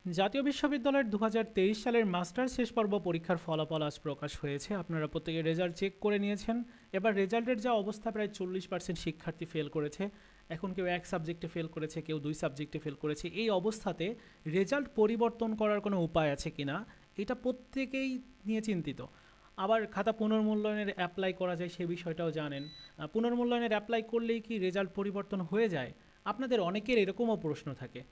জাতীয় বিশ্ববিদ্যালয়ের 2023 সালের মাস্টার্স শেষ পর্ব পরীক্ষার ফলাফল আজ প্রকাশ হয়েছে। আপনারা প্রত্যেকে রেজাল্ট চেক করে নিয়েছেন। এবার রেজাল্টের যা অবস্থা, প্রায় 40% শিক্ষার্থী ফেল করেছে। এখন কেউ এক সাবজেক্টে ফেল করেছে, কেউ 2 সাবজেক্টে ফেল করেছে। এই অবস্থাতে রেজাল্ট পরিবর্তন করার কোনো উপায় আছে কিনা, এটা প্রত্যেকেই নিয়ে চিন্তিত। আবার খাতা পুনর্মূল্যায়নের অ্যাপ্লাই করা যায়, সে বিষয়টাও জানেন। পুনর্মূল্যায়নের অ্যাপ্লাই করলেই কি রেজাল্ট পরিবর্তন হয়ে যায়? আপনাদের অনেকের এরকমও প্রশ্ন থাকে।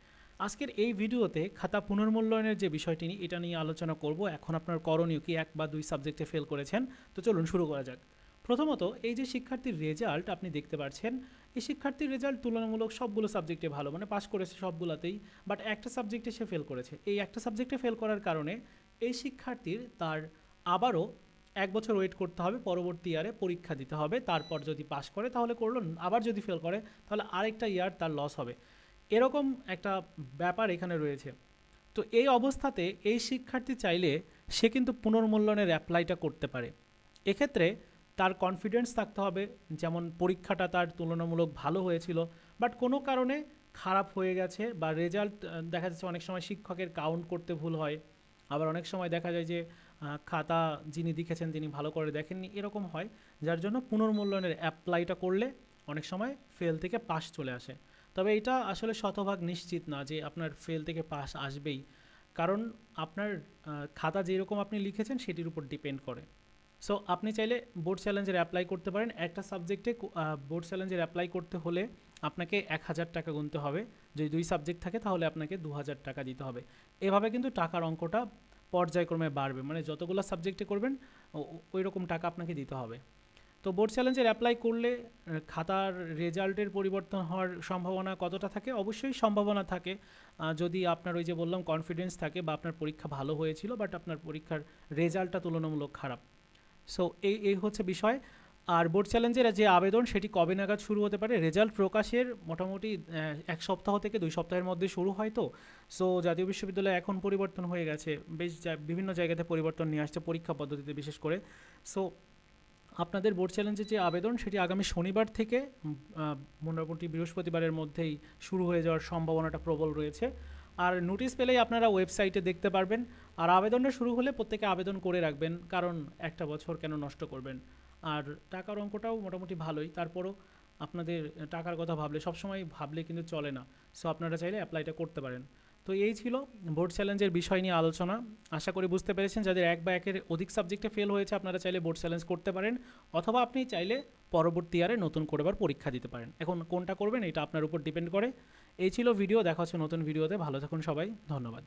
আজকের এই ভিডিওতে খাতা পুনর্মূল্যায়নের যে বিষয়টি নিয়ে এটা নিয়ে আলোচনা করব। এখন আপনার করণীয় কি, 1 বা 2 সাবজেক্টে ফেল করেছেন, তো চলুন শুরু করা যাক। প্রথমত, এই যে শিক্ষার্থীর রেজাল্ট আপনি দেখতে পাচ্ছেন, এই শিক্ষার্থীর রেজাল্ট তুলনামূলক সবগুলো সাবজেক্টে ভালো, মানে পাস করেছে সবগুলোতেই, বাট একটা সাবজেক্টে সে ফেল করেছে। এই একটা সাবজেক্টে ফেল করার কারণে এই শিক্ষার্থীর তার আবারও 1 বছর ওয়েট করতে হবে, পরবর্তী ইয়ারে পরীক্ষা দিতে হবে। তারপর যদি পাস করে তাহলে করলো, আবার যদি ফেল করে তাহলে আরেকটা ইয়ার তার লস হবে। এরকম একটা ব্যাপার এখানে রয়েছে। তো এই অবস্থাতে এই শিক্ষার্থী চাইলে সে কিন্তু পুনর্মূল্যায়নের অ্যাপ্লাইটা করতে পারে। এক্ষেত্রে তার কনফিডেন্স থাকতে হবে, যেমন পরীক্ষাটা তার তুলনামূলক ভালো হয়েছিল, বাট কোনো কারণে খারাপ হয়ে গেছে, বা রেজাল্ট দেখা যাচ্ছে অনেক সময় শিক্ষকের কাউন্ট করতে ভুল হয়। আবার অনেক সময় দেখা যায় যে খাতা যিনি লিখেছেন তিনি ভালো করে দেখেননি, এরকম হয়। যার জন্য পুনর্মূল্যায়নের অ্যাপ্লাইটা করলে অনেক সময় ফেল থেকে পাস চলে আসে। তবে এটা আসলে শতভাগ নিশ্চিত না যে আপনার ফেল থেকে পাস আসবেই, কারণ আপনার খাতা যেরকম আপনি লিখেছেন সেটির উপর ডিপেন্ড করে। সো আপনি চাইলে বোর্ড চ্যালেঞ্জের অ্যাপ্লাই করতে পারেন। একটা সাবজেক্টে বোর্ড চ্যালেঞ্জের অ্যাপ্লাই করতে হলে আপনাকে 1000 টাকা গুনতে হবে। যদি 2 সাবজেক্ট থাকে তাহলে আপনাকে 2000 টাকা দিতে হবে। এভাবে কিন্তু টাকার অঙ্কটা পর্যায়ক্রমে বাড়বে, মানে যতগুলো সাবজেক্টে করবেন ওই রকম টাকা আপনাকে দিতে হবে। তো বোর্ড চ্যালেঞ্জের অ্যাপ্লাই করলে খাতার রেজাল্টের পরিবর্তন হওয়ার সম্ভাবনা কতটা থাকে? অবশ্যই সম্ভাবনা থাকে, যদি আপনার ওই যে বললাম কনফিডেন্স থাকে, বা আপনার পরীক্ষা ভালো হয়েছিল বাট আপনার পরীক্ষার রেজাল্টটা তুলনামূলক খারাপ। সো এই হচ্ছে বিষয়। আর বোর্ড চ্যালেঞ্জের যে আবেদন সেটি কবে নাগাদ শুরু হতে পারে? রেজাল্ট প্রকাশের মোটামুটি 1 সপ্তাহ থেকে 2 সপ্তাহের মধ্যে শুরু হয়। তো সো জাতীয় বিশ্ববিদ্যালয়ে এখন পরিবর্তন হয়ে গেছে, বেশ বিভিন্ন জায়গাতে পরিবর্তন নিয়ে আসছে পরীক্ষা পদ্ধতিতে বিশেষ করে। সো আপনাদের বোর্ড চ্যালেঞ্জের যে আবেদন সেটি আগামী শনিবার থেকে মোটামুটি বৃহস্পতিবারের মধ্যেই শুরু হয়ে যাওয়ার সম্ভাবনাটা প্রবল রয়েছে। আর নোটিশ পেলেই আপনারা ওয়েবসাইটে দেখতে পারবেন। আর আবেদনটা শুরু হলে প্রত্যেকে আবেদন করে রাখবেন, কারণ একটা বছর কেন নষ্ট করবেন। আর টাকার অঙ্কটাও মোটামুটি ভালোই, তারপরও আপনাদের টাকার কথা ভাবলে, সবসময় ভাবলে কিন্তু চলে না। সো আপনারা চাইলে অ্যাপ্লাইটা করতে পারেন। তো এই ছিল বোর্ড চ্যালেঞ্জের বিষয় নিয়ে আলোচনা। আশা করি বুঝতে পেরেছেন। যাদের 1 বা 1-এর অধিক সাবজেক্টে ফেল হয়েছে আপনারা চাইলে বোর্ড চ্যালেঞ্জ করতে পারেন, অথবা আপনি চাইলে পরবর্তী ইয়ারে নতুন করে আবার পরীক্ষা দিতে পারেন। এখন কোনটা করবেন এটা আপনার উপর ডিপেন্ড করে। এই ছিল ভিডিও, দেখা হচ্ছে নতুন ভিডিওতে। ভালো থাকুন সবাই, ধন্যবাদ।